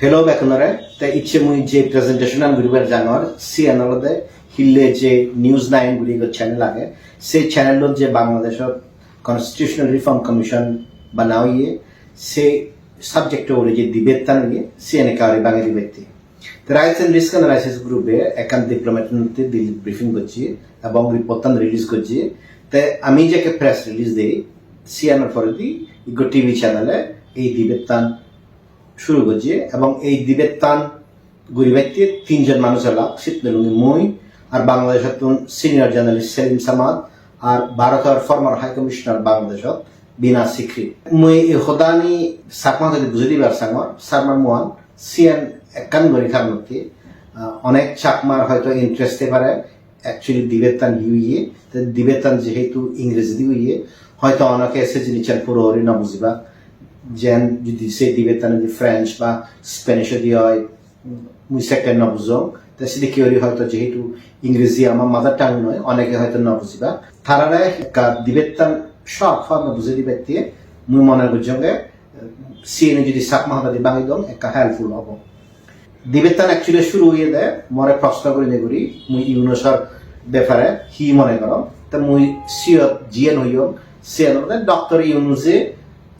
Hello bekunare te ichche mui je presentation an guribar janor CNL de hille je news 9 guri go channel age se channel lo je Bangladeshot constitutional reform commission banaoye se subject ore je debate tan ye CN kare bangi debate the rights and risk analysis group e ekan diplomat nte dil briefing করছি এবং report tan release করছি তে আমি যে কে press release দেই CNL for the ego TV চ্যানেলে এই debate tan শুরু করছি এবং এই দিবেতান গরিবাইতে তিনজন মানুষ এলা শীতলুঙ্গি মুই আর বাংলাদেশের সিনিয়র জার্নালিস্ট সেলিম সামাদ আর ভারতের ফর্মার হাই কমিশনার বাংলাদেশত বিনা সিক্রি মুই হদানি সাকমাতে বুঝিদি বারসাঙ্গর সারমার মুয়ান সিএন একান গরি খারমতি অনেক চাকমার হয়তো ইন্টারেস্টে পারে অ্যাকচুয়ালি দিবেতান হিউইয়ে তো দিবেতান যেহেতু ইংরেজি দিউইয়ে হয়তো অনেকে এসে জিনিসের পুরোরি না বুঝিবা যেন যদি সে দিবেতান যদি ফ্রেঞ্চ বা স্প্যানিশও দিয়ে হয় মুই সেকেন্ড না বুঝো তো সেটি কেউরি হয়তো যেহেতু ইংরেজি আমার মাদার টাং নয় অনেকে হয়তো না বুঝিবা তারারে দিবেতান সব ফর্ম বুঝে দিবে দিয়ে মুই মনে বুঝবে সিএনে যদি সাকমা হাতা দিয়ে বাঙালি দম একটা হেল্পফুল হব দিবেতান অ্যাকচুয়ালি শুরু হয়ে দেয় মরে প্রশ্ন করে নেগুড়ি মুই ইউনুসর ব্যাপারে হি মনে করো তা মুই সিও জিএন হইও সিএন ডক্টর ইউনুসে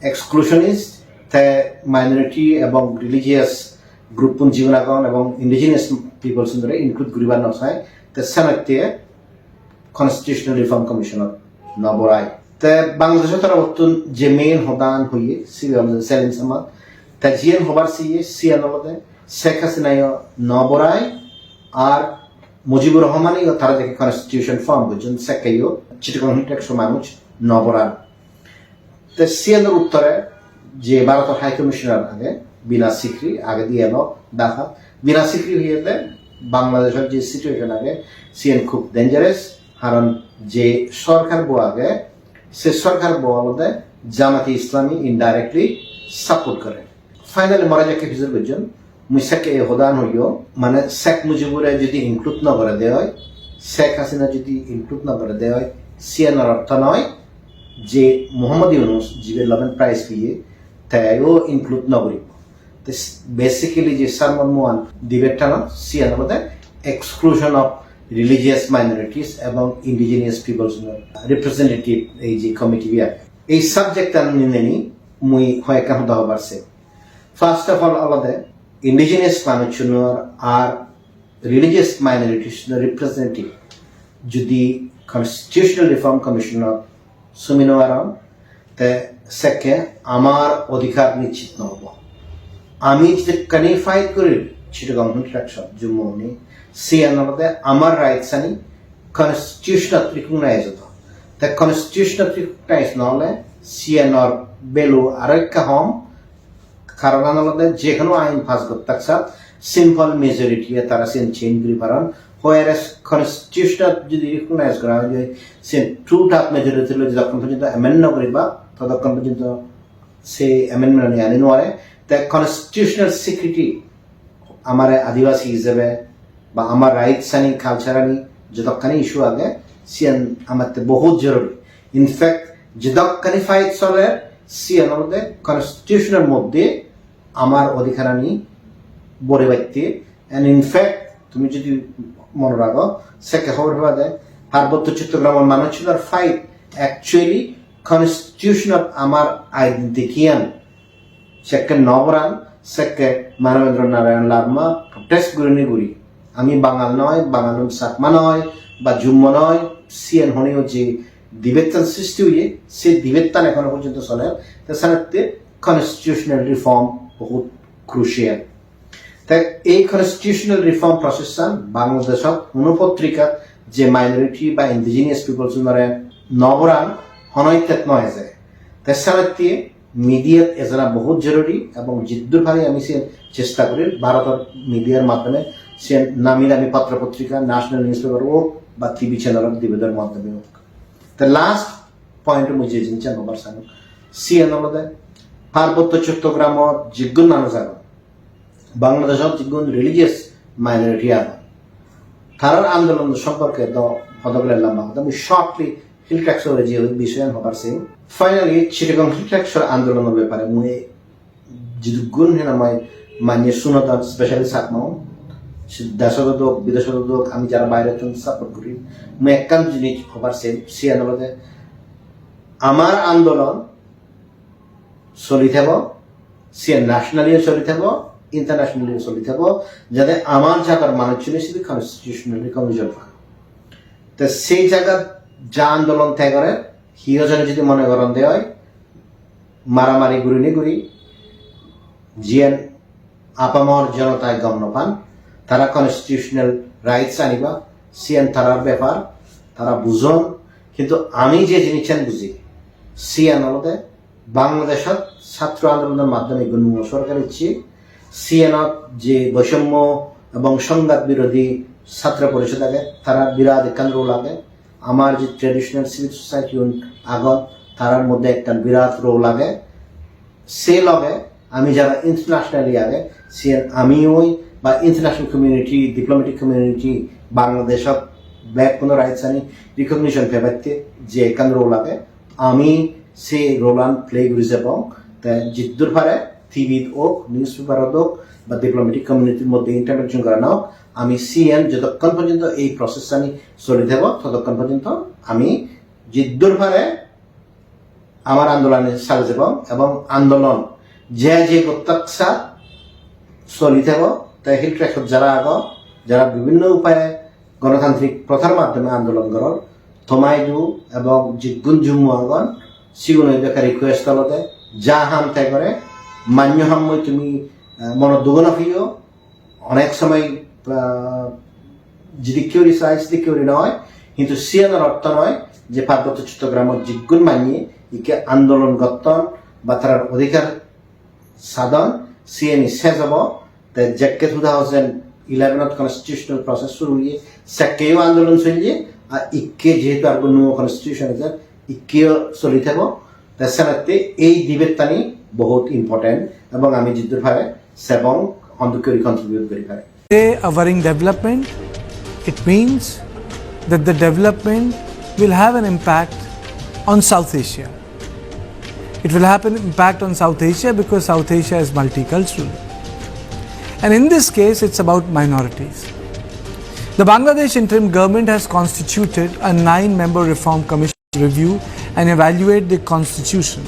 exclusionist the minority এবং religious group pun জীবনাগণ এবং indigenous people sundare include guriban nosai the senate constitutional reform commissionot Nwborana the Bangladeshot tara ottun je main hodan hoye sibiam selim samad the jien hobar siye sianolode Sheikh Hasina Nwborana ar Mujibur Rahman yo tara deke constitution form bujun sekayo chitikon hitek somanuch Nwborana তো সিএনের উত্তরে যে ভারতের high commissioner আগে বিনা সিক্রি আগে দিয়ে এলো দেখা বিনা সিক্রি হয়ে বাংলাদেশের যে সিচুয়েশন আগে সিএন খুব ডেঞ্জারাস কারণ যে সরকার বো আগে সে সরকার বো আলাদা জামাতে ইসলামী ইনডাইরেক্টলি সাপোর্ট করে ফাইনালি মরা যাকে ফিজুর বুঝছেন মুসাকে হোদান হইও মানে শেখ মুজিবুরে যদি ইনক্লুড না করে দেওয়া হয় শেখ হাসিনা যদি ইনক্লুড না করে দেওয়া হয় সিএনের অর্থ নয় যে মোহাম্মদ ইউনুস জিবে লবেন প্রাইজ পেয়ে তাইও ইনক্লুড না করিব বেসিক্যালি যে সারমন মোয়ান ডিবেটটা না সিএন মধ্যে এক্সক্লুশন অফ রিলিজিয়াস মাইনরিটিস এবং ইন্ডিজিনিয়াস পিপলস রিপ্রেজেন্টেটিভ এই যে কমিটি বিয়া এই সাবজেক্টটা নিয়ে মুই হয় কাম দাও বারছে ফার্স্ট অফ অল আলাদা ইন্ডিজিনিয়াস মানুষজনের আর রিলিজিয়াস মাইনরিটিস রিপ্রেজেন্টেটিভ যদি কনস্টিটিউশনাল রিফর্ম কমিশনার Minorities তে সেকে আমার অধিকার নিশ্চিত নহব আমি যে কনিফাইড করি চিটাগং ইন্টারাকশন জুমনি সিএনতে আমার রাইটস আনি কনস্টিটিউশনাল রিকগনাইজ হতো তে কনস্টিটিউশনাল রিকগনাইজ নহলে সিএনর বেলু আরেকটা হম কারণ আনলতে যে কোনো আইন পাস করতে সিম্পল মেজরিটি তারা সেন চেঞ্জ করি পারেন whereas constitutional যদি রিকগনাইজ করা হয় যে সে টু টাপ মেজরিটি হলে যতক্ষণ পর্যন্ত অ্যামেন্ড না করিবা ততক্ষণ পর্যন্ত সে অ্যামেন্ডমেন্ট নিয়ে আনি নয় তা কনস্টিটিউশনাল সিকিউরিটি আমার আদিবাসী হিসেবে বা আমার রাইটস আনি কালচার আনি যতক্ষণই ইস্যু আগে সিএন আমার বহুত জরুরি ইনফ্যাক্ট যতক্ষণই ফাইট চলে সিএন মধ্যে কনস্টিটিউশনের মধ্যে আমার অধিকার আনি বড়ে বাড়তে অ্যান্ড ইনফ্যাক্ট তুমি যদি মনে রাখো সেকে খবর পাওয়া যায় পার্বত্য চট্টগ্রামের মানুষের ফাইট অ্যাকচুয়ালি কনস্টিটিউশনাল আমার আইডেন্টিটিয়ান সেকে নবরান সেকে মানবেন্দ্র নারায়ণ লার্মা প্রোটেস্ট গুরিনি গুরি আমি বাঙাল নয় বাঙাল সাকমা নয় বা জুম্ম নয় সিএন হনেও যে দিবেত্তান সৃষ্টি হয়ে সে দিবেত্তান এখনো পর্যন্ত চলে তাছাড়া কনস্টিটিউশনাল রিফর্ম বহুত ক্রুশিয়াল তাই এই কনস্টিটিউশনাল রিফর্ম প্রসেসন বাংলাদেশত অনুপত্রিকা যে মাইনরিটি বা ইন্ডিজিনিয়াস পিপলস নবরান হনৈত্যাত নয় যায় তাই সারাতে মিডিয়াত এজনা বহুত জরুরি এবং জিদ্দুর ভাবে আমি সে চেষ্টা করি ভারতের মিডিয়ার মাধ্যমে সে নামি দামি পত্র পত্রিকা ন্যাশনাল নিউজ পেপার হোক বা টিভি চ্যানেলের নিবেদনের মাধ্যমে হোক তা লাস্ট পয়েন্ট মুঝে জিনিস নবার সাং সিএন পার্বত্য চট্টগ্রাম যোগ্য মানুষ আগে বাংলাদেশত যিগুণ রিলিজিয়াস মাইনরিটি আছে তারার আন্দোলন সম্পর্কে পদগুলো লম্বা কথা আমি শর্টলি হিল ট্যাক্সর যে বিষয় হবার সে ফাইনালি চিটাগং হিল ট্যাক্সর আন্দোলনের ব্যাপারে মুই যিগুণ হেনা মই মান্য সুনতা স্পেশালি সাকমাও দেশত হোক বিদেশত হোক আমি যারা বাইরে সাপোর্ট করি মই একখান জিনিস খবর সিএন হলতে আমার আন্দোলন চলি থাকব সিএন ন্যাশনালিও চলি থাকব ইন্টারন্যাশনালিও চলি থাকব যাতে আমার জায়গার মানুষ শুধু কনস্টিটিউশনালি কমিশন পায় তো সেই জায়গা যা আন্দোলন ত্যাগ করে হিরোজনে যদি মনে করেন দেওয়া হয় মারামারি গুড়ি গুড়ি জিএন আপামর জনতায় গম নপান তারা কনস্টিটিউশনাল রাইটস আনিবা সিএন তারার ব্যাপার তারা বুঝন কিন্তু আমি যে জিনিসটা বুঝি সিএন হলতে বাংলাদেশত ছাত্র আন্দোলনের মাধ্যমে গণ্য সরকার ইচ্ছি সিএনত যে বৈষম্য এবং সংঘাত বিরোধী ছাত্র পরিষদ আগে তারা বিরাট একখান রোল আগে আমার যে ট্রেডিশনাল সিভিল সোসাইটি আগত তারার মধ্যে একটা বিরাট রোল আগে সে লগে আমি যারা ইন্টারন্যাশনালি আগে সিএন আমিও বা ইন্টারন্যাশনাল কমিউনিটি ডিপ্লোমেটিক কমিউনিটি বাংলাদেশত ব্যাক কোনো রাইটস আনি রিকগনিশন ফেবাইতে যে একখান রোল আগে আমি সে রোলান প্লে করে যাব জিদ্দুর পারে টিভিত হোক নিউজ পেপারত হোক বা ডিপ্লোমেটিক কমিউনিটির মধ্যে ইন্টারভেনশন করা হোক আমি সিএন যতক্ষণ পর্যন্ত এই প্রসেস আমি চলে যাব ততক্ষণ পর্যন্ত আমি জিদ্দুর পারে আমার আন্দোলনে চালিয়ে যাব এবং আন্দোলন যে যে প্রত্যক্ষা চলি থাকব তাই সেই ট্র্যাকত যারা যারা বিভিন্ন উপায়ে গণতান্ত্রিক প্রথার মাধ্যমে আন্দোলন করার থমাইদু এবং জিগুন জুম্মু আগন সিগুন বেকার রিকোয়েস্ট হলতে যা হাম তাই করে মান্য হাম্ময় তুমি মন দুগুণ ফিও অনেক সময় যদি কেউরি সাইজ দিয়ে কেউরি নয় কিন্তু সিএনের অর্থ নয় যে পার্বত্য চট্টগ্রামের জিগুন মানিয়ে ইকে আন্দোলন গঠন বা তার অধিকার সাধন সিএনই শেষ হব তাই জ্যাকে 2011 কনস্টিটিউশনাল প্রসেস শুরু হয়ে সেকেও আন্দোলন চলিয়ে আর ইকে যেহেতু আর কোনো কনস্টিটিউশন আছে ইকেও চলি থাকব তাই সেনাতে এই ডিবেটটানি বহুত ইম্পর্টেন্ট এবং আমি জিদ্দুর পারে সেবং অন্ধকরি কন্ট্রিবিউট করি পারে A worrying development, it means that the development will have an impact on South Asia. It will have an impact on South Asia because South Asia is multicultural. And in this case, it's about minorities. The Bangladesh interim government has constituted a 9-member reform commission to review and evaluate the constitution.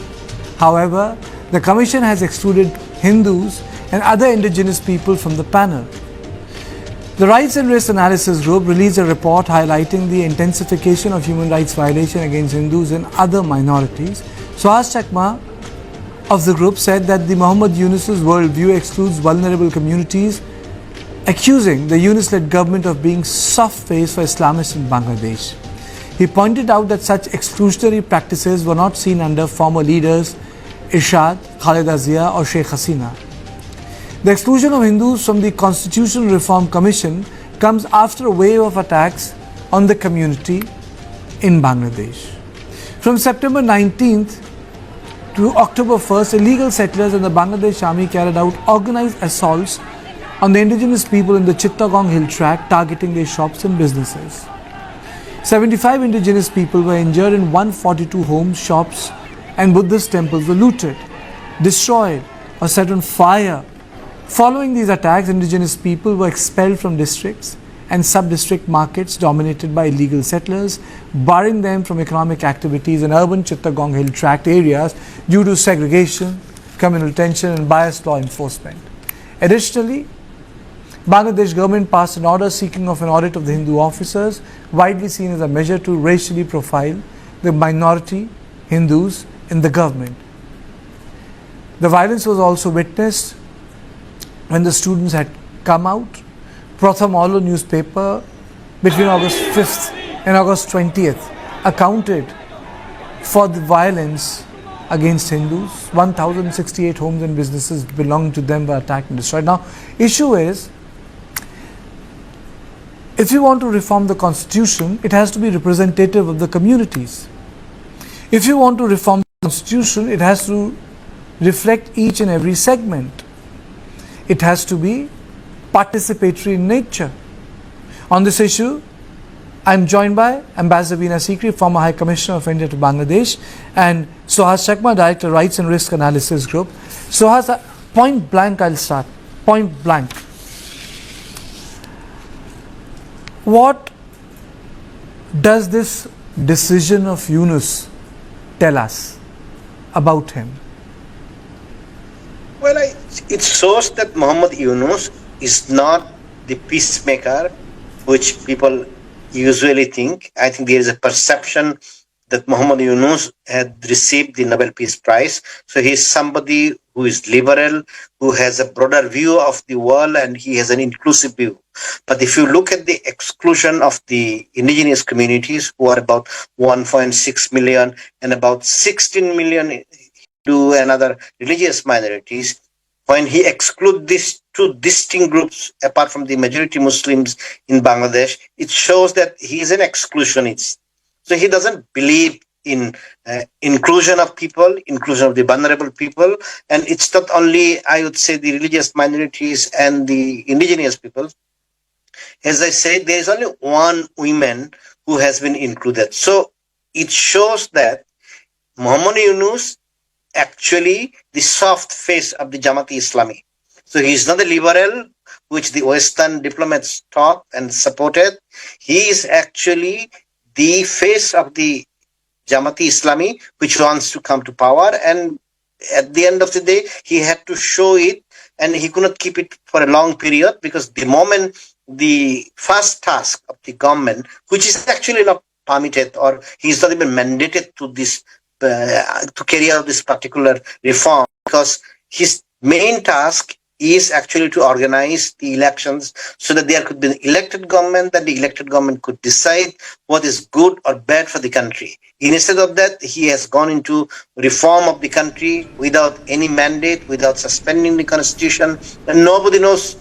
However, the commission has excluded Hindus and other indigenous people from the panel. The Rights and Risk Analysis Group released a report highlighting the intensification of human rights violation against Hindus and other minorities. Suhas Chakma of the group said that the Muhammad Yunus's worldview excludes vulnerable communities, accusing the Yunus-led government of being soft-faced for Islamists in Bangladesh. He pointed out that such exclusionary practices were not seen under former leaders Irshad, Khaleda Zia or Sheikh Hasina. The exclusion of Hindus from the Constitutional Reform Commission comes after a wave of attacks on the community in Bangladesh. From September 19th to October 1st, illegal settlers and the Bangladesh army carried out organized assaults on the indigenous people in the Chittagong hill tract, targeting their shops and businesses. 75 indigenous people were injured and 142 homes, shops and Buddhist temples were looted, destroyed or set on fire. Following these attacks, indigenous people were expelled from districts and sub-district markets dominated by illegal settlers, barring them from economic activities in urban Chittagong hill tract areas due to segregation, communal tension and biased law enforcement. Additionally, Bangladesh government passed an order seeking of an audit of the Hindu officers, widely seen as a measure to racially profile the minority Hindus in the government. The violence was also witnessed when the students had come out. Pratham Olo newspaper between August 5th and August 20th accounted for the violence against Hindus. 1,068 homes and businesses belonging to them were attacked and destroyed. Now, issue is, if you want to reform the constitution, it has to be representative of the communities. If you want to reform the constitution, it has to reflect each and every segment. It has to be participatory in nature. On this issue, I am joined by Ambassador Veena Sikri, former High Commissioner of India to Bangladesh, and Suhas Chakma, Director, Rights and Risk Analysis Group. Suhas, point blank, I'll start. point blank. What does this decision of Yunus tell us about him? Well, it shows that Muhammad Yunus is not the peacemaker which people usually think. I think there is a perception that Muhammad Yunus had received the Nobel Peace Prize. So he is somebody who is liberal, who has a broader view of the world, and he has an inclusive view. But if you look at the exclusion of the indigenous communities, who are about 1.6 million and about 16 million Hindu and other religious minorities, when he excludes these two distinct groups apart from the majority Muslims in Bangladesh, it shows that he is an exclusionist. So he doesn't believe in inclusion of people, inclusion of the vulnerable people. And it's not only, I would say, the religious minorities and the indigenous people. As I said, there is only one woman who has been included. So it shows that Muhammad Yunus actually the soft face of the Jamaat-e-Islami. So he is not a liberal, which the Western diplomats taught and supported. He is actually the face of the Jamaat-e-Islami, which wants to come to power. And at the end of the day, he had to show it, and he could not keep it for a long period, because the moment the first task of the government, which is actually not permitted, or he is not even mandated to this to carry out this particular reform, because his main task is actually to organize the elections so that there could be an elected government, and the elected government could decide what is good or bad for the country. Instead of that, he has gone into reform of the country without any mandate, without suspending the constitution, and nobody knows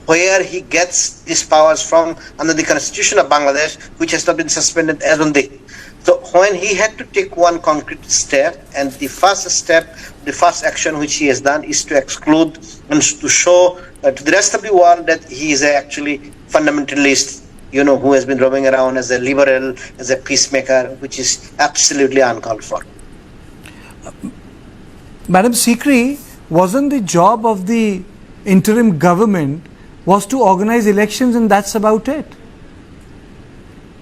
where he gets these powers from under the constitution of Bangladesh, which has not been suspended as on date. So when he had to take one concrete step, and the first step, the first action which he has done is to exclude and to show to the rest of the world that he is actually fundamentalist, who has been roaming around as a liberal, as a peacemaker, which is absolutely uncalled for. Madam Sikri, wasn't the job of the interim government was to organize elections, and that's about it?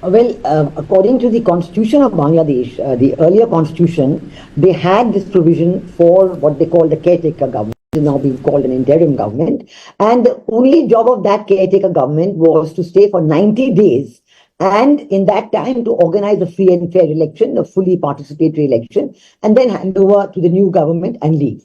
Well, according to the constitution of Bangladesh, the earlier constitution, they had this provision for what they call the caretaker government, which is now being called an interim government. And the only job of that caretaker government was to stay for 90 days. And in that time to organize a free and fair election, a fully participatory election, and then hand over to the new government and leave.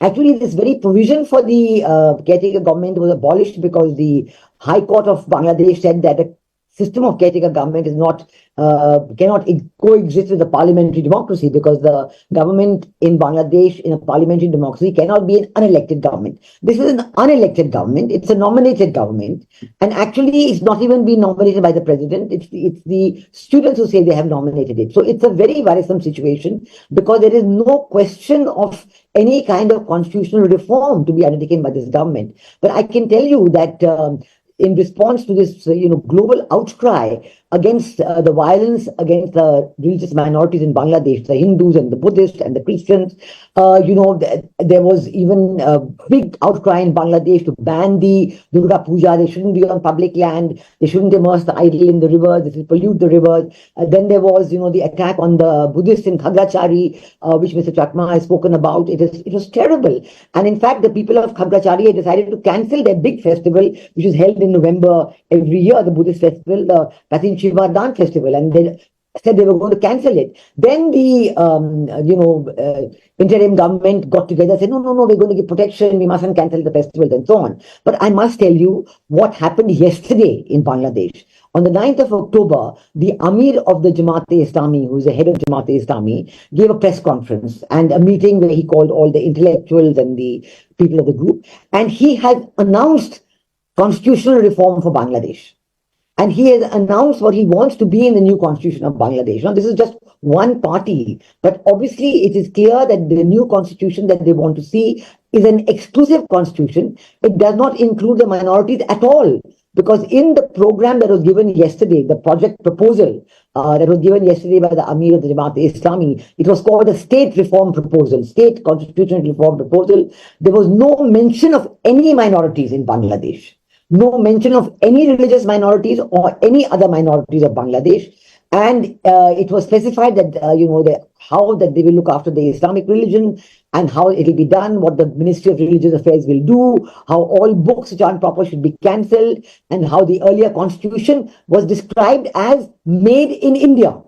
Actually, this very provision for the caretaker government was abolished because the High Court of Bangladesh said that a system of caretaker government is not cannot coexist with the parliamentary democracy, because the government in Bangladesh in a parliamentary democracy cannot be an unelected government. This is an unelected government. It's a nominated government, and actually it's not even been nominated by the president. It's the students who say they have nominated it. So it's a very worrisome situation, because there is no question of any kind of constitutional reform to be undertaken by this government. But I can tell you that in response to this, global outcry against the violence against the religious minorities in Bangladesh, the Hindus and the Buddhists and the Christians, there was even a big outcry in Bangladesh to ban the Durga Puja. They shouldn't be on public land. They shouldn't immerse the idol in the rivers. This will pollute the rivers. Then there was, the attack on the Buddhists in Khagrachari, which Mr. Chakma has spoken about. It was terrible. And in fact, the people of Khagrachari had decided to cancel their big festival, which is held in November every year, the Buddhist festival, the Katin Shivardhan festival, and they said they were going to cancel it. Then the interim government got together and said, no, we're going to give protection, we mustn't cancel the festivals and so on. But I must tell you what happened yesterday in Bangladesh. On the 9th of October, the Amir of the Jamaat-e-Islami, who is the head of Jamaat-e-Islami, gave a press conference and a meeting where he called all the intellectuals and the people of the group, and he has announced constitutional reform for Bangladesh. And he has announced what he wants to be in the new constitution of Bangladesh. Now, this is just one party, but obviously it is clear that the new constitution that they want to see is an exclusive constitution. It does not include the minorities at all. because in the program that was given yesterday, the project proposal that was given yesterday by the Amir of the Jamaat-e-Islami, it was called a state reform proposal, state constitutional reform proposal. There was no mention of any minorities in Bangladesh, no mention of any religious minorities or any other minorities of Bangladesh. And it was specified that, how that they will look after the Islamic religion and how it will be done, what the Ministry of Religious Affairs will do, how all books which aren't proper should be cancelled, and how the earlier constitution was described as made in India.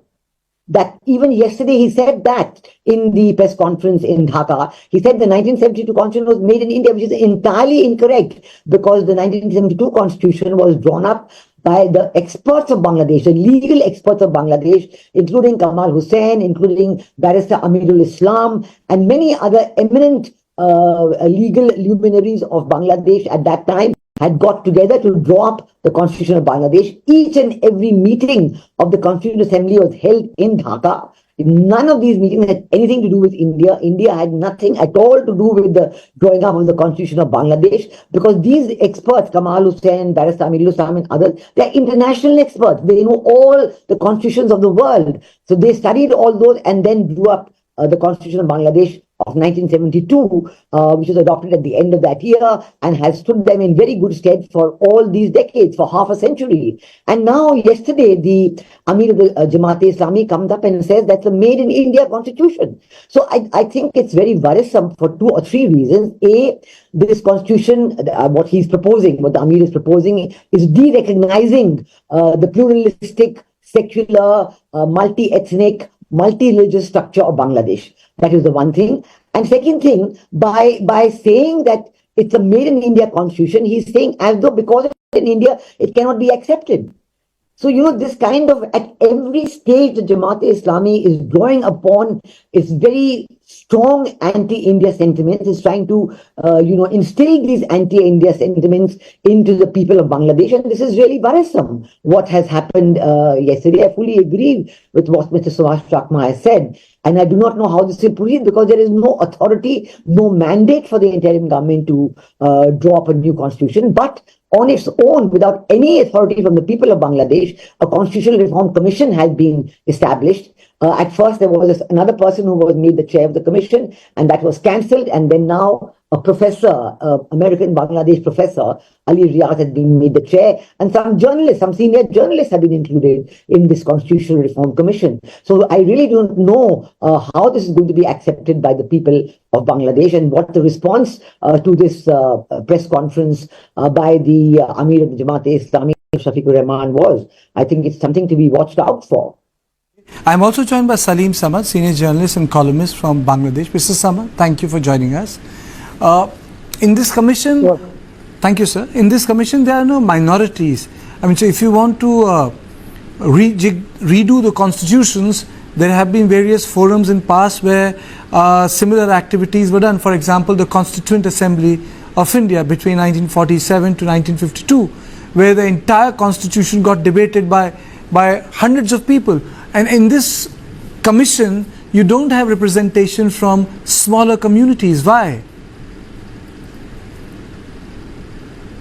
That even yesterday he said that in the press conference in Dhaka, he said the 1972 constitution was made in India, which is entirely incorrect, because the 1972 constitution was drawn up by the experts of Bangladesh, the legal experts of Bangladesh, including Kamal Hussain, including Barrister Amirul Islam, and many other eminent legal luminaries of Bangladesh at that time, had got together to draw up the Constitution of Bangladesh. Each and every meeting of the Constituent Assembly was held in Dhaka. None of these meetings had anything to do with India. India had nothing at all to do with the drawing up of the Constitution of Bangladesh, because these experts, Kamal Hussain, Barrister Amirul Islam and others, they're international experts. They know all the constitutions of the world. So they studied all those and then drew up the Constitution of Bangladesh of 1972, which was adopted at the end of that year and has stood them in very good stead for all these decades, for half a century. And now, yesterday, the Amir of the Jamaat-e-Islami comes up and says that's a made in India constitution. So I think it's very worrisome for 2 or 3 reasons. A, this constitution, what he's proposing, what the Amir is proposing, is de-recognizing the pluralistic, secular, multi-ethnic, multi-religious structure of Bangladesh. That is the one thing. And second thing, by saying that it's a made in India constitution, he's saying as though because it's in India, it cannot be accepted. So, this kind of, at every stage, the Jamaat-e-Islami is drawing upon its very strong anti-India sentiments, is trying to, instill these anti-India sentiments into the people of Bangladesh. And this is really worrisome, what has happened yesterday. I fully agree with what Mr. Subhash Chakma has said. And I do not know how this will proceed, because there is no authority, no mandate for the interim government to draw up a new constitution. But on its own, without any authority from the people of Bangladesh, a constitutional reform commission has been established. At first, there was another person who was made the chair of the commission, and that was cancelled. And then now a professor, American Bangladesh professor, Ali Riyaz, has been made the chair. And some journalists, some senior journalists have been included in this constitutional reform commission. So I really don't know how this is going to be accepted by the people of Bangladesh, and what the response to this press conference by the Amir of the Jamaat-e-Islami, Shafiqur Rahman, was. I think it's something to be watched out for. I'm also joined by Salim Samad, senior journalist and columnist from Bangladesh. Mr. Samad, thank you for joining us. In this commission, Sure. Thank you, sir. In this commission, there are no minorities. I mean, so if you want to redo the constitutions, there have been various forums in past where similar activities were done. For example, the Constituent Assembly of India between 1947 to 1952, where the entire constitution got debated by hundreds of people. And in this commission, you don't have representation from smaller communities. Why?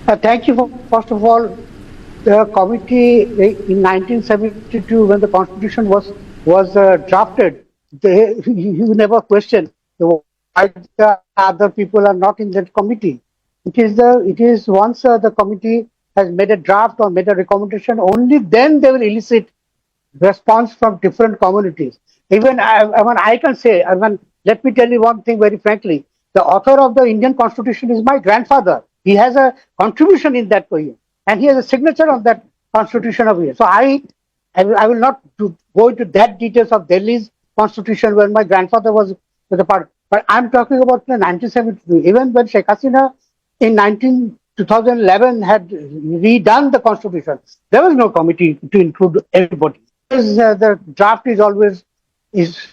Thank you. First of all, the committee in 1972, when the constitution was drafted, you never questioned why the other people are not in that committee. It is once the committee has made a draft or made a recommendation, only then they will elicit response from different communities. Even I can say, let me tell you one thing very frankly. The author of the Indian Constitution is my grandfather. He has a contribution in that period, and he has a signature on that Constitution of India. So I will not go into that details of Delhi's Constitution when my grandfather was a part. But I'm talking about the 1972. Even when Sheikh Hasina in 2011 had redone the Constitution, there was no committee to include everybody. The draft is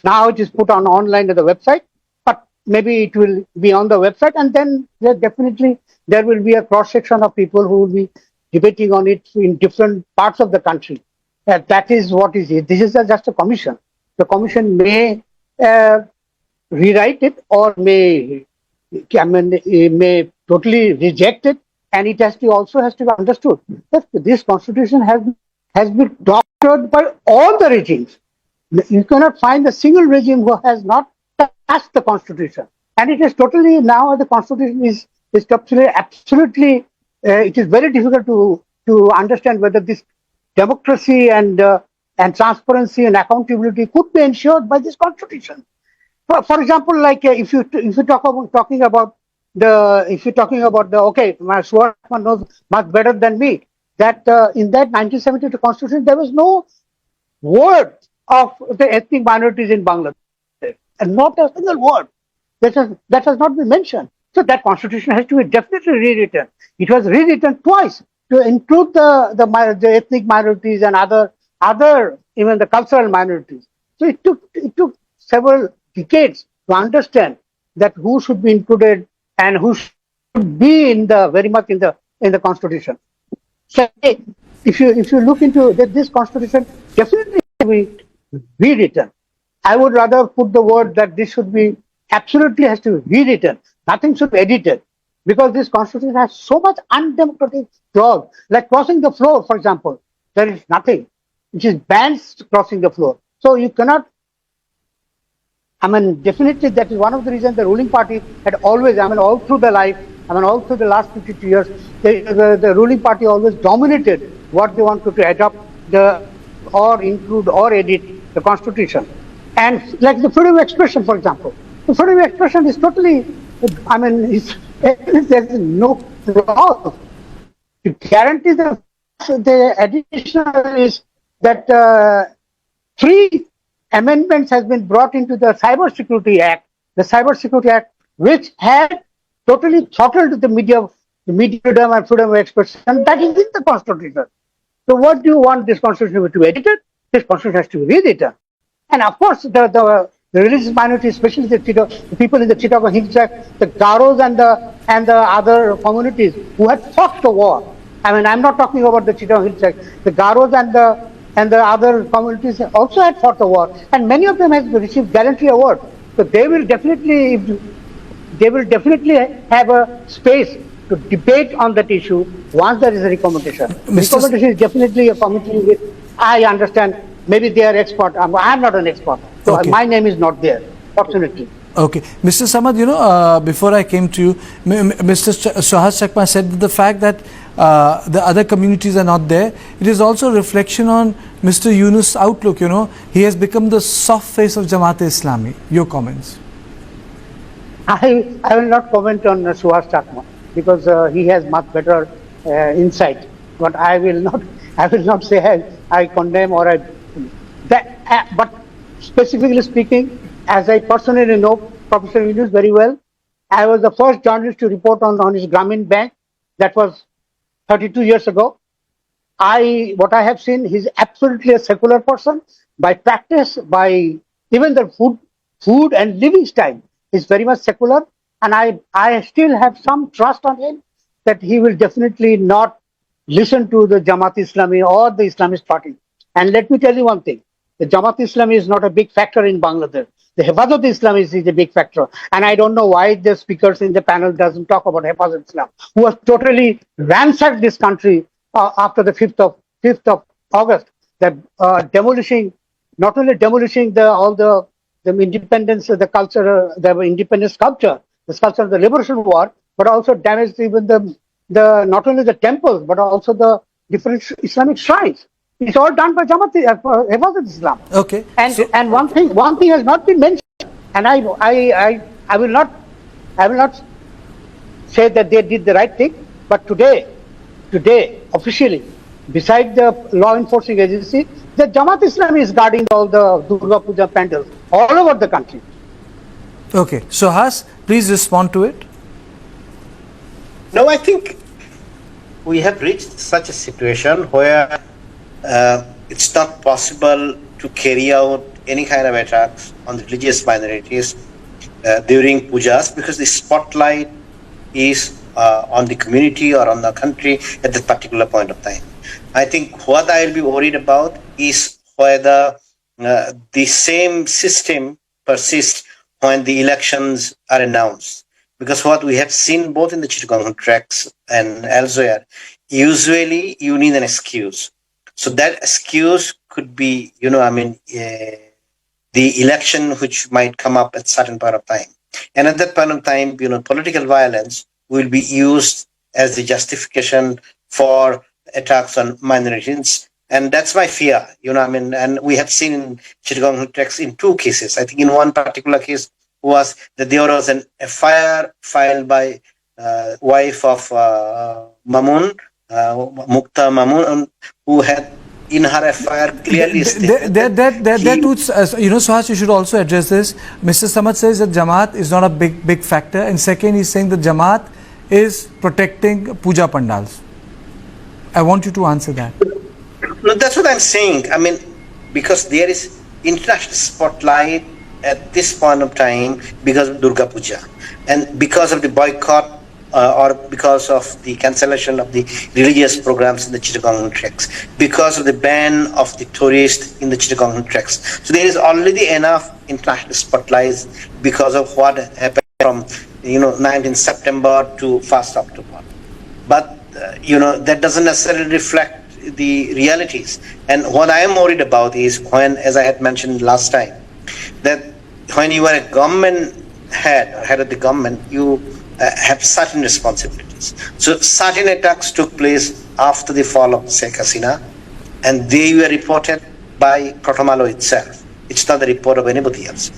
now it is put on online at the website, but maybe it will be on the website, and then there will be a cross section of people who will be debating on it in different parts of the country. That is what is it. This is just a commission. The commission may rewrite it or may totally reject it. and it also has to be understood that this constitution has been doctored by all the regimes. You cannot find a single regime who has not touched the constitution, and it is totally now the constitution is absolutely. It is very difficult to understand whether this democracy and transparency and accountability could be ensured by this constitution. For example, like if you talking about the okay, Suharman knows much better than me that in that 1972 constitution there was no word of the ethnic minorities in Bangladesh, and not a single word that has not been mentioned. So that constitution has to be definitely rewritten. It was rewritten twice to include the ethnic minorities and other even the cultural minorities. So it took several decades to understand that who should be included and who should be very much in the constitution. So if you look into this constitution, definitely be rewritten. I would rather put the word that this should be absolutely has to be rewritten. Nothing should be edited, because this constitution has so much undemocratic clause, like crossing the floor, for example. There is nothing which is bans crossing the floor. So you cannot. I mean, definitely that is one of the reasons the ruling party had always, all through the life, all through the last 52 years, the ruling party always dominated what they wanted to adopt or include or edit the constitution. And like the freedom of expression, for example, the freedom of expression is totally, there's no law to guarantee the additional is that 3 amendments has been brought into the Cyber Security Act, which had totally throttled the media freedom and freedom of expression. That is in the constitution. So what do you want this constitution to be edited? This constitution has to be rewritten. And of course, the religious minorities, especially the people in the Chittagong Himsak, the Garos and the other communities who had fought the war. I'm not talking about the Chittagong Himsak. The Garos and the other communities also had fought the war, and many of them have received gallantry award. So they will definitely have a space to debate on that issue once there is a recommendation. Recommendation is definitely a committee with, I understand, maybe they are expert. I'm not an expert, so okay. My name is not there, fortunately. Okay, Mr. Samad, before I came to you, Mr. Shahaz Chakma said that the fact that the other communities are not there, it is also a reflection on Mr. Yunus' outlook. He has become the soft face of Jamaat-e-Islami. Your comments? I will not comment on Suhas Chakma because he has much better insight. But I will not say I condemn or but specifically speaking, as I personally know Professor Yunus very well, I was the first journalist to report on his Grameen Bank. That was 32 years ago. What I have seen, he's absolutely a secular person. By practice, by even the food and living style is very much secular. And I still have some trust on him that he will definitely not listen to the Jamaat-e-Islami or the Islamist party. And let me tell you one thing. The Jamaat-e-Islami is not a big factor in Bangladesh. The Hifazat-e-Islam is a big factor. And I don't know why the speakers in the panel doesn't talk about Hifazat-e-Islam, who has totally ransacked this country after the 5th of August, that not only demolishing all the independence, the culture, the independence sculpture, the sculpture of the Liberation War, but also damaged even not only the temples, but also the different Islamic shrines. It's all done by Hifazat-e-Islam. Okay. And one thing has not been mentioned, and I will not say that they did the right thing, but today, officially, beside the law enforcing agency, the Jamaat-e-Islami is guarding all the Durga Puja pandals all over the country. Okay. Shahaz, please respond to it. No, I think we have reached such a situation where it's not possible to carry out any kind of attacks on the religious minorities during pujas, because the spotlight is on the community or on the country at that particular point of time. I think what I'll be worried about is whether the same system persists when the elections are announced, because what we have seen both in the Chittagong tracks and elsewhere, usually you need an excuse. So that excuse could be, the election which might come up at certain point of time. And at that point of time, political violence will be used as the justification for attacks on minorities. And that's my fear, and we have seen in Chittagong tracks in two cases. I think in one particular case was that there was an FIR filed by wife of Mukta Mamun, who had in her FIR clearly stated Suhas, you should also address this. Mr. Samad says that Jamaat is not a big factor, and second, he's saying that Jamaat is protecting puja pandals. I want you to answer that. No, that's what I'm saying. Because there is international spotlight at this point of time because of Durga Puja, and because of the boycott or because of the cancellation of the religious programs in the Chittagong tracks, because of the ban of the tourists in the Chittagong tracks. So there is already enough international spotlight because of what happened from 19th September to 1st October. But that doesn't necessarily reflect the realities. And what I am worried about is when, as I had mentioned last time, that when you are a government head of the government, you have certain responsibilities. So certain attacks took place after the fall of Sheikh Hasina, and they were reported by Protomalo itself. It's not the report of anybody else.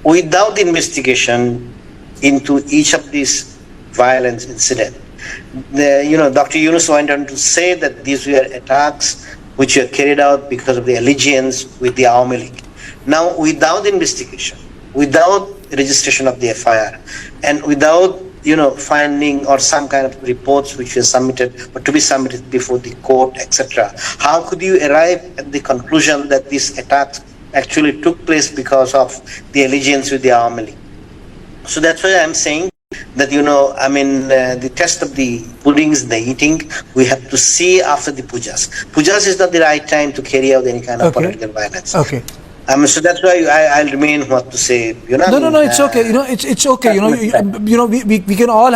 Without the investigation into each of these violence incidents, Dr. Yunus went on to say that these were attacks which were carried out because of the allegiance with the Awami League. Now, without investigation, without registration of the FIR, and without finding or some kind of reports which were submitted or to be submitted before the court, etc., how could you arrive at the conclusion that these attacks actually took place because of the allegiance with the Awami League? So that's why I'm saying that the test of the pudding is the eating. We have to see after the pujas. Pujas is not the right time to carry out any kind of political violence. Okay. So that's why I'll remain what to say. No, it's okay. It's okay. We can all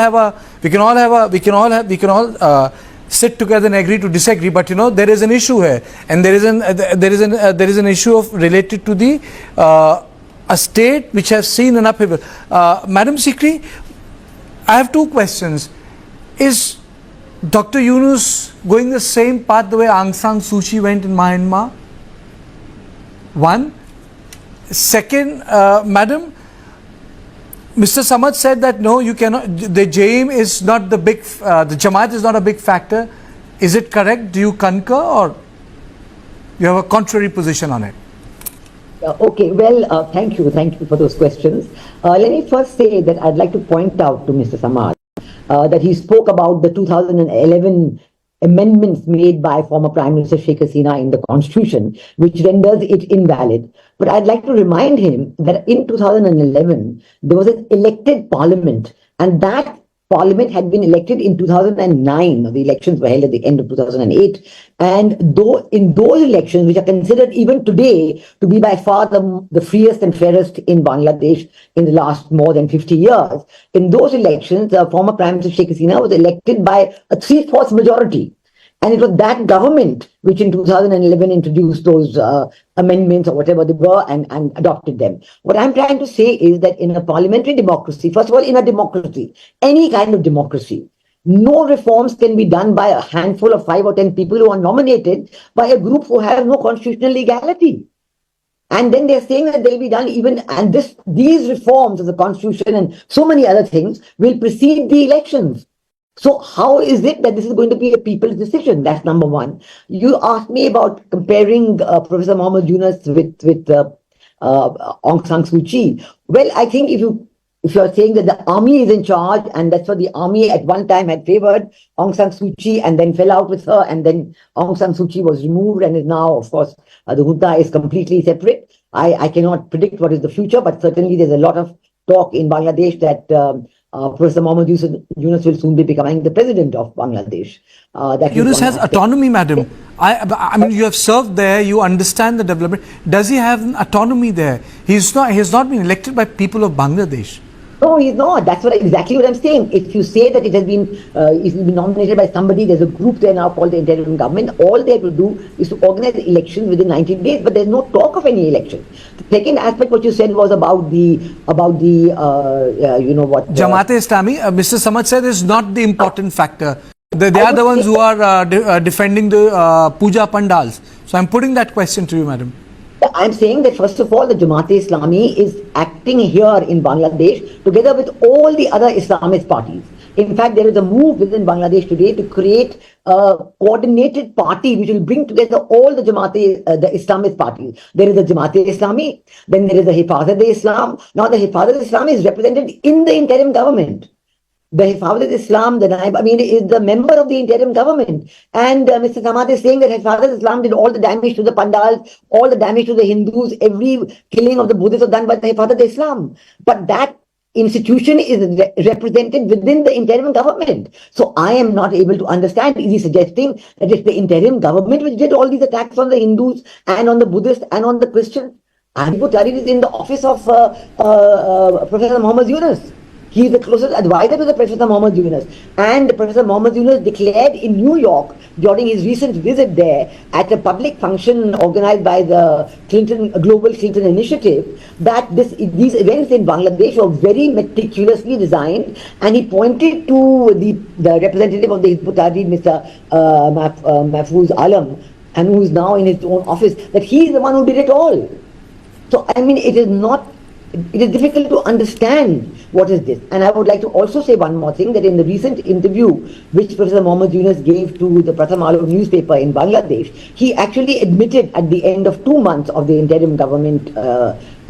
sit together and agree to disagree. But there is an issue here, and there is an issue of related to the a state which has seen an upheaval. Madam Sikri, I have two questions. Is Dr. Yunus going the same path the way Aung San Suu Kyi went in Myanmar? One. Second, Madam, Mr. Samad said that no, you cannot, the JM is not the big, the Jamaat is not a big factor. Is it correct? Do you concur, or you have a contrary position on it? Okay, well, thank you for those questions. Let me first say that I'd like to point out to Mr. Samad that he spoke about the 2011 amendments made by former Prime Minister Sheikh Hasina in the Constitution, which renders it invalid. But I'd like to remind him that in 2011, there was an elected parliament, and that parliament had been elected in 2009. The elections were held at the end of 2008. And though in those elections, which are considered even today to be by far the freest and fairest in Bangladesh in the last more than 50 years, in those elections, former Prime Minister Sheikh Hasina was elected by a 3/4 majority. And it was that government which in 2011 introduced those amendments or whatever they were and adopted them. What I'm trying to say is that in a parliamentary democracy, first of all, in a democracy, any kind of democracy, no reforms can be done by a handful of 5 or 10 people who are nominated by a group who has no constitutional legality. And then they're saying that they'll be done even, and these reforms of the constitution and so many other things will precede the elections. So how is it that this is going to be a people's decision? That's number one. You asked me about comparing Professor Muhammad Yunus with Aung San Suu Kyi. Well, I think if you're saying that the army is in charge, and that's what the army at one time had favored Aung San Suu Kyi and then fell out with her, and then Aung San Suu Kyi was removed and is now, of course, the junta is completely separate. I cannot predict what is the future, but certainly there's a lot of talk in Bangladesh that Professor Muhammad Yunus will soon be becoming the president of Bangladesh. Yunus has autonomy, madam. I mean, you have served there, you understand the development. Does he have an autonomy there? He has not been elected by people of Bangladesh. No, he's not. That's exactly what I'm saying. If you say that it's been nominated by somebody, there's a group there now called the interim government. All they have to do is to organize elections within 19 days. But there's no talk of any election. The second aspect, what you said was about the you know what Jamaat-e-Islami, Mr. Samad said, is not the important factor. They are the ones who are defending the puja pandals. So I'm putting that question to you, madam. I'm saying that first of all, the Jamaat-e-Islami is acting here in Bangladesh together with all the other Islamist parties. In fact, there is a move within Bangladesh today to create a coordinated party which will bring together all the the Islamist parties. There is the Jamaat-e-Islami, then there is the Hifazat-e-Islam. Now the Hifazat-e-Islam is represented in the interim government. The Hifazat-e-Islam, is the member of the interim government. And Mr. Samad is saying that Hifazat-e-Islam did all the damage to the pandals, all the damage to the Hindus, every killing of the Buddhists was done by the Hifazat-e-Islam. But that institution is represented within the interim government. So I am not able to understand, is he suggesting that it's the interim government which did all these attacks on the Hindus and on the Buddhists and on the Christians? And Tariq is in the office of Professor Muhammad Yunus. He is the closest advisor to the Professor Muhammad Yunus. And Professor Muhammad Yunus declared in New York during his recent visit there at a public function organized by the Global Clinton Initiative that these events in Bangladesh were very meticulously designed, and he pointed to the representative of the Hizb ut-Tahrir, Mr. Mahfouz Alam, and who is now in his own office, that he is the one who did it all. So, it is difficult to understand what is this. And I would like to also say one more thing, that in the recent interview which Professor Muhammad Yunus gave to the Pratham Alo newspaper in Bangladesh, he actually admitted at the end of 2 months of the interim government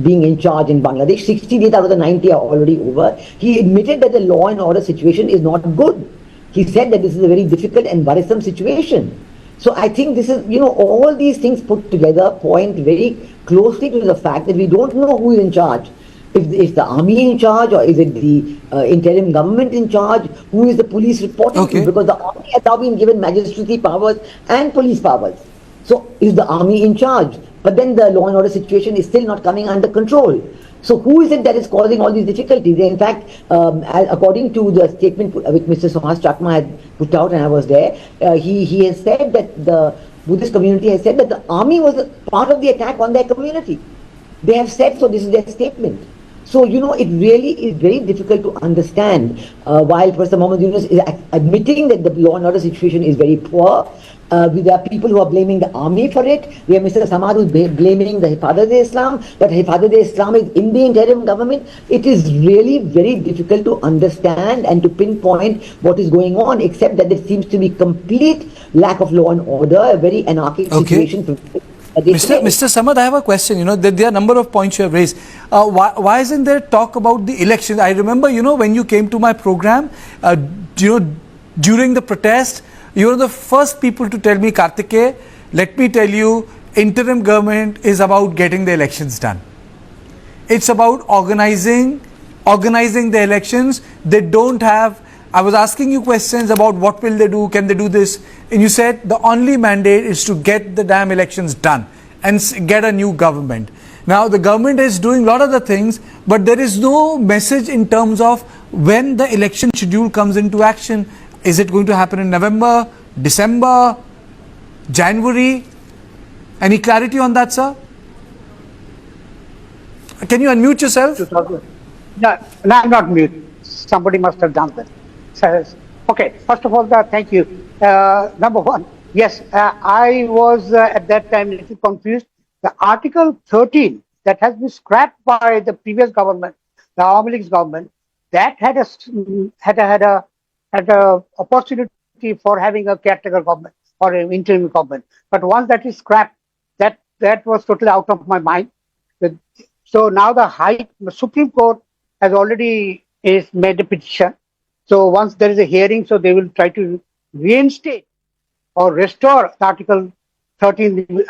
being in charge in Bangladesh, 60 days out of the 90 are already over, he admitted that the law and order situation is not good. He said that this is a very difficult and worrisome situation. So I think this is, all these things put together point very closely to the fact that we don't know who is in charge. Is the army in charge, or is it the interim government in charge? Who is the police reporting to? Because the army has now been given magistracy powers and police powers. So is the army in charge? But then the law and order situation is still not coming under control. So who is it that is causing all these difficulties? In fact, according to the statement which Mr. Suhas Chakma had put out, and I was there, he has said that the Buddhist community has said that the army was a part of the attack on their community. They have said so, this is their statement. So, it really is very difficult to understand while Professor Muhammad Yunus is admitting that the law and order situation is very poor. There are people who are blaming the army for it. We have Mr. Samad who is blaming the Hifazat-e-Islam, that Hifazat-e-Islam is in the interim government. It is really very difficult to understand and to pinpoint what is going on, except that there seems to be complete lack of law and order, a very anarchic situation. Mr. Samad, I have a question. There are a number of points you have raised. Why isn't there talk about the elections? I remember, when you came to my program, during the protest, you were the first people to tell me, Kartike, let me tell you, interim government is about getting the elections done. It's about organizing the elections. They don't have. I was asking you questions about what will they do, can they do this, and you said the only mandate is to get the damn elections done and get a new government. Now the government is doing a lot of the things, but there is no message in terms of when the election schedule comes into action. Is it going to happen in November, December, January? Any clarity on that, sir? Can you unmute yourself? No, I'm not mute. Somebody must have done that. Okay, first of all, thank you. Number one, yes, I was at that time a little confused. The Article 13 that has been scrapped by the previous government, the Awami League's government, that had a opportunity for having a caretaker government or an interim government. But once that is scrapped, that was totally out of my mind. So now the Supreme Court has already made a petition. So once there is a hearing, so they will try to reinstate or restore the Article 13. The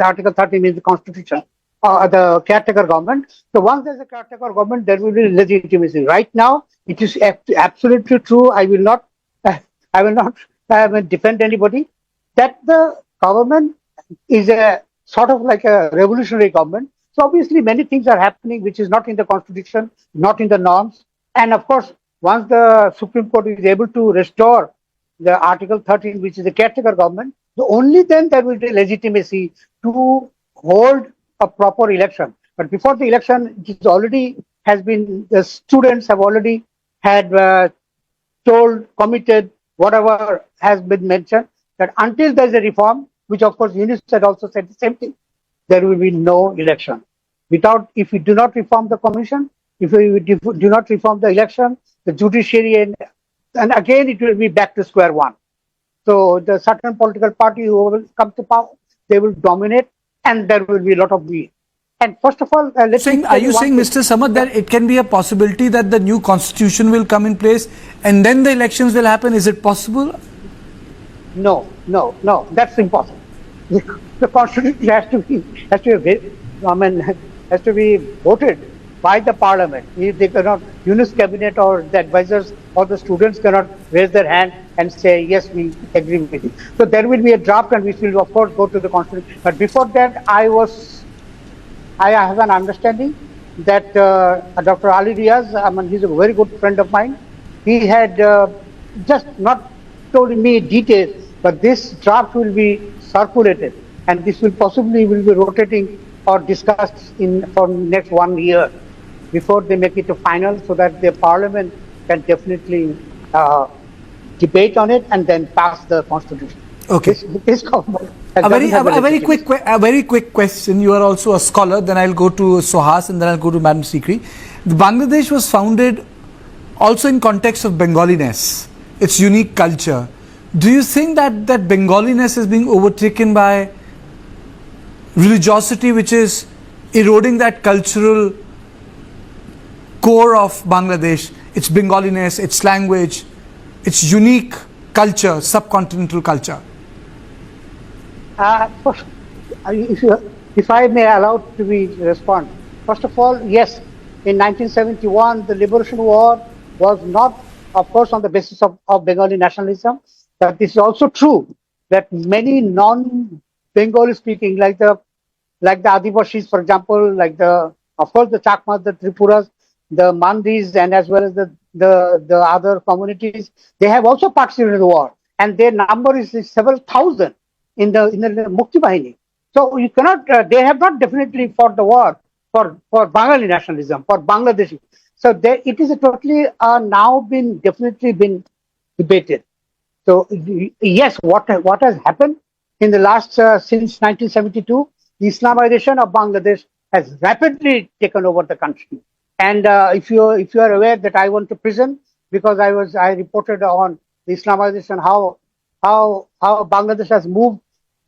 Article 13 means the Constitution, the caretaker government. So once there's a caretaker government, there will be legitimacy. Right now, it is absolutely true. I will not defend anybody. That the government is a sort of like a revolutionary government. So obviously, many things are happening which is not in the Constitution, not in the norms. And of course, once the Supreme Court is able to restore the Article 13, which is the caretaker government, only then there will be legitimacy to hold a proper election. But before the election, it is already has been, the students have already had told, committed, whatever has been mentioned, that until there is a reform, which of course Yunus had also said the same thing, there will be no election. Without, if we do not reform the commission, if we do not reform the election, the judiciary, and again it will be back to square one. So the certain political party who will come to power, they will dominate, and there will be a lot of greed. And first of all, Are you saying, Mr. Samad, that it can be a possibility that the new constitution will come in place and then the elections will happen? Is it possible? No, that's impossible. The constitution has to be voted by the parliament. They cannot, Yunus cabinet or the advisors or the students cannot raise their hand and say, yes, we agree with it. So there will be a draft, and which will of course go to the constitution. But before that, I have an understanding that Dr. Ali Riaz, he's a very good friend of mine. He had just not told me details, but this draft will be circulated, and this will possibly be rotating or discussed for next 1 year before they make it to final, so that the parliament can definitely debate on it and then pass the constitution. Okay. This government A very quick question. You are also a scholar. Then I'll go to Sohas, and then I'll go to Madam Sikri. Bangladesh was founded also in context of Bengaliness, its unique culture. Do you think that Bengaliness is being overtaken by religiosity, which is eroding that cultural core of Bangladesh, its Bengaliness, its language, its unique culture, subcontinental culture? If I may allow to be respond, first of all, yes, in 1971, the Liberation War was not, of course, on the basis of Bengali nationalism, but this is also true that many non-Bengali speaking, like the Adivashis, for example, of course, the Chakmas, the Tripuras, the Mandis, and as well as the other communities, they have also participated in the war, and their number is several thousand in the Mukti Bahini. So you cannot, they have not definitely fought the war for Bengali nationalism, for Bangladeshi. So it is totally now definitely been debated. So yes, what has happened in the last, since 1972, the Islamization of Bangladesh has rapidly taken over the country. And if you are aware that I went to prison because I reported on the Islamization, how Bangladesh has moved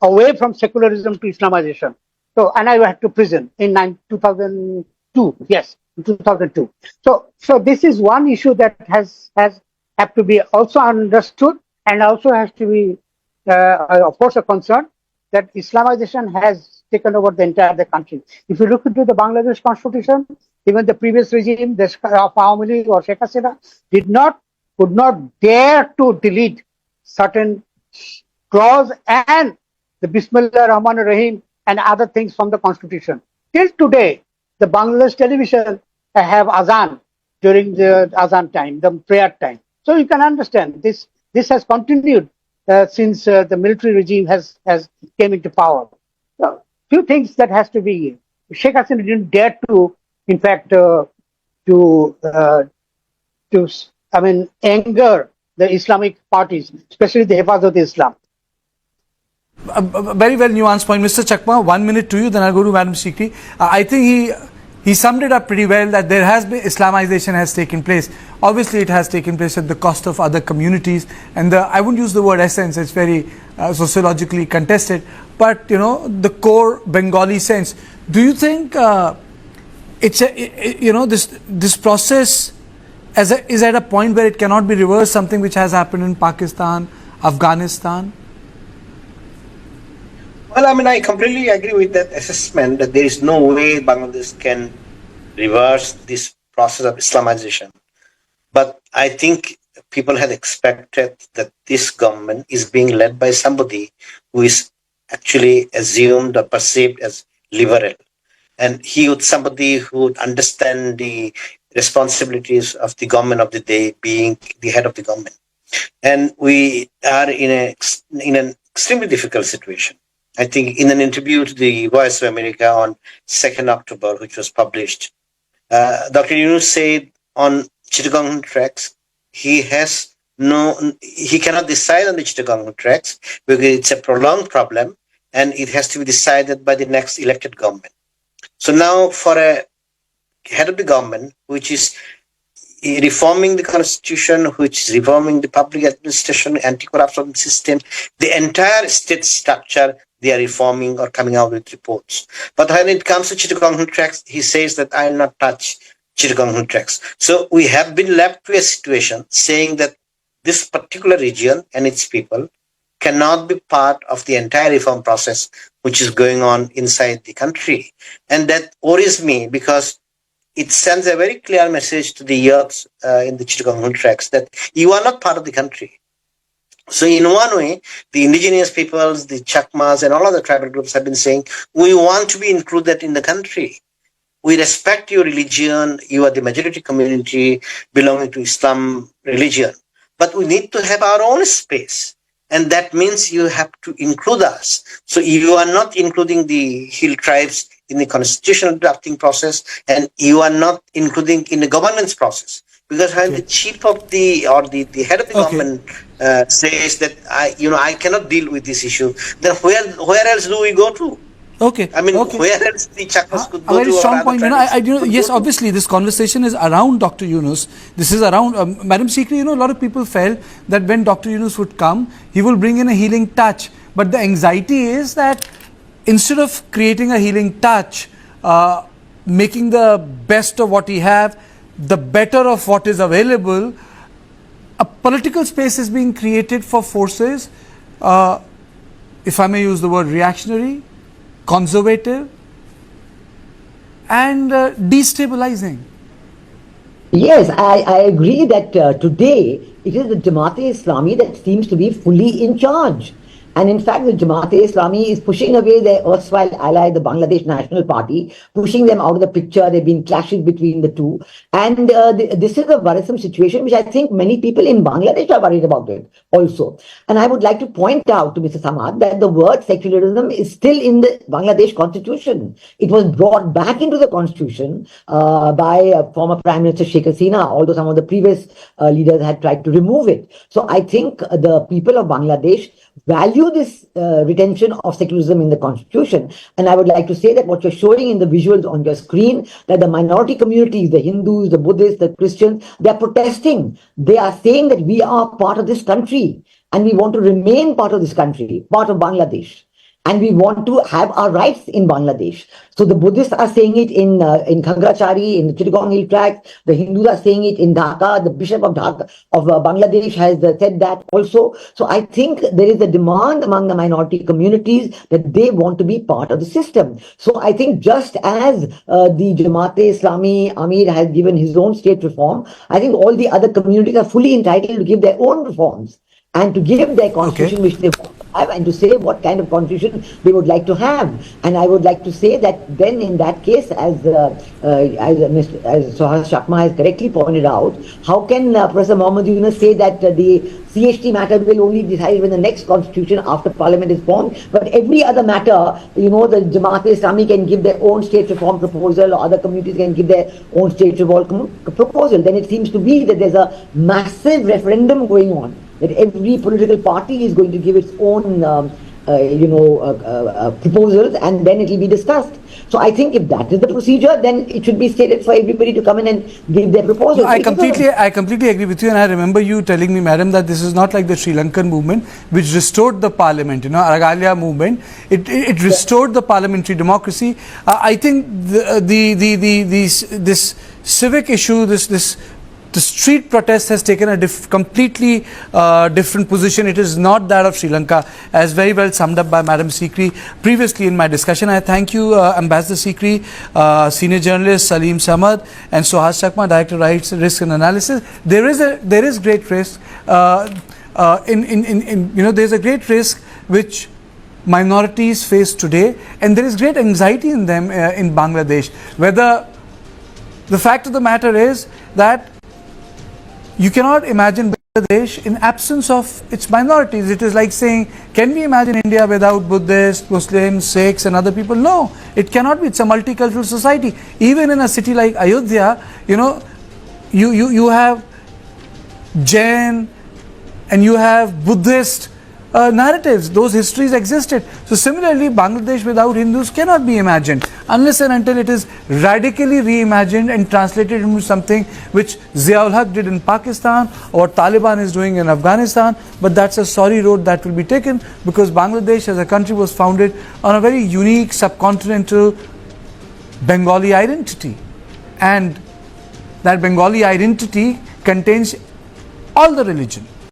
away from secularism to Islamization. So, and I went to prison in 2002. Yes, in 2002. So this is one issue that has to be also understood, and also has to be, of course, a concern that Islamization has taken over the entire country. If you look into the Bangladesh constitution, even the previous regime, the Awami League or Sheikh Hasina, could not dare to delete certain clause and the Bismillah Rahman Rahim and other things from the constitution. Till today, the Bangladesh television have azan during the azan time, the prayer time. So you can understand this has continued since the military regime has came into power. So, few things that has to be. Sheikh Hasina didn't dare to, in fact, anger the Islamic parties, especially the Hifazat Islam. A very well nuanced point. Mr. Chakma, 1 minute to you, then I'll go to Madam Sikri. I think he summed it up pretty well, that there has been Islamization has taken place. Obviously, it has taken place at the cost of other communities, and I wouldn't use the word essence, it's very sociologically contested, but the core Bengali sense. Do you think this process is at a point where it cannot be reversed, something which has happened in Pakistan, Afghanistan? Well, I completely agree with that assessment that there is no way Bangladesh can reverse this process of Islamization. But I think people had expected that this government is being led by somebody who is actually assumed or perceived as liberal. And somebody who would understand the responsibilities of the government of the day, being the head of the government. And we are in an extremely difficult situation. I think in an interview to the Voice of America on 2nd October, which was published, Dr. Yunus said on Chittagong tracks, he cannot decide on the Chittagong tracks because it's a prolonged problem and it has to be decided by the next elected government. So now for a head of the government, which is reforming the constitution, which is reforming the public administration, anti-corruption system, the entire state structure, they are reforming or coming out with reports. But when it comes to Chittagong tracks, he says that I will not touch Chittagong tracks. So we have been left to a situation saying that this particular region and its people cannot be part of the entire reform process which is going on inside the country. And that worries me because it sends a very clear message to the youths in the Chittagong tracks that you are not part of the country. So in one way, the indigenous peoples, the Chakmas and all other tribal groups have been saying, we want to be included in the country. We respect your religion. You are the majority community belonging to Islam religion. But we need to have our own space. And that means you have to include us. So you are not including the hill tribes in the constitutional drafting process, and you are not including in the governance process. Because when the chief of the head of the government says that I cannot deal with this issue, then where else do we go to? Okay. I mean, where else the Chakras could go a very to? strong point. Yes, obviously, this conversation is around Dr. Yunus. This is around Madam Sikri. A lot of people felt that when Dr. Yunus would come, he will bring in a healing touch. But the anxiety is that instead of creating a healing touch, making the best of what he have, the better of what is available, a political space is being created for forces, if I may use the word reactionary, conservative and destabilizing. Yes, I agree that today it is the Jamaat-e-Islami that seems to be fully in charge. And in fact, the Jamaat-e-Islami is pushing away their erstwhile ally, the Bangladesh National Party, pushing them out of the picture. There have been clashes between the two. And this is a worrisome situation, which I think many people in Bangladesh are worried about it also. And I would like to point out to Mr. Samad that the word secularism is still in the Bangladesh constitution. It was brought back into the constitution by former Prime Minister Sheikh Hasina, although some of the previous leaders had tried to remove it. So I think the people of Bangladesh value this retention of secularism in the constitution. And I would like to say that what you're showing in the visuals on your screen, that the minority communities, the Hindus, the Buddhists, the Christians, they're protesting. They are saying that we are part of this country and we want to remain part of this country, part of Bangladesh. And we want to have our rights in Bangladesh. So the Buddhists are saying it in Kangrachari, in the Chittagong Hill Tracts. The Hindus are saying it in Dhaka. The Bishop of Dhaka of Bangladesh has said that also. So I think there is a demand among the minority communities that they want to be part of the system. So I think just as the Jamaat-e-Islami Amir has given his own state reform, I think all the other communities are fully entitled to give their own reforms and to give their constitution which they want to have, and to say what kind of constitution they would like to have. And I would like to say that then in that case, as Suhas Chakma has correctly pointed out, how can Professor Muhammad Yunus say that the CHT matter will only be decided when the next constitution after parliament is formed, but every other matter, the Jamaat-e-Islami can give their own state reform proposal, or other communities can give their own state reform proposal. Then it seems to be that there's a massive referendum going on, that every political party is going to give its own proposals, and then it will be discussed. So I think if that is the procedure, then it should be stated for everybody to come in and give their proposals. I completely agree with you, and I remember you telling me, madam, that this is not like the Sri Lankan movement, which restored the parliament, Aragalia movement. It restored the parliamentary democracy. I think this civic issue, the street protest has taken a completely different position. It is not that of Sri Lanka, as very well summed up by Madam Sikri previously in my discussion. I thank you, Ambassador Sikri, senior journalist Salim Samad, and Suhas Chakma, Director Rights, Risk and Analysis. There is great risk there's a great risk which minorities face today, and there is great anxiety in them in Bangladesh, whether The fact of the matter is that you cannot imagine Bangladesh in absence of its minorities. It is like saying, can we imagine India without Buddhists, Muslims, Sikhs and other people? No, it cannot be. It's a multicultural society. Even in a city like Ayodhya, you have Jain and you have Buddhist narratives. Those histories existed. So similarly, Bangladesh without Hindus cannot be imagined unless and until it is radically reimagined and translated into something which Ziaul Haq did in Pakistan or Taliban is doing in Afghanistan. But that's a sorry road that will be taken, because Bangladesh as a country was founded on a very unique subcontinental Bengali identity, and that Bengali identity contains all the religion.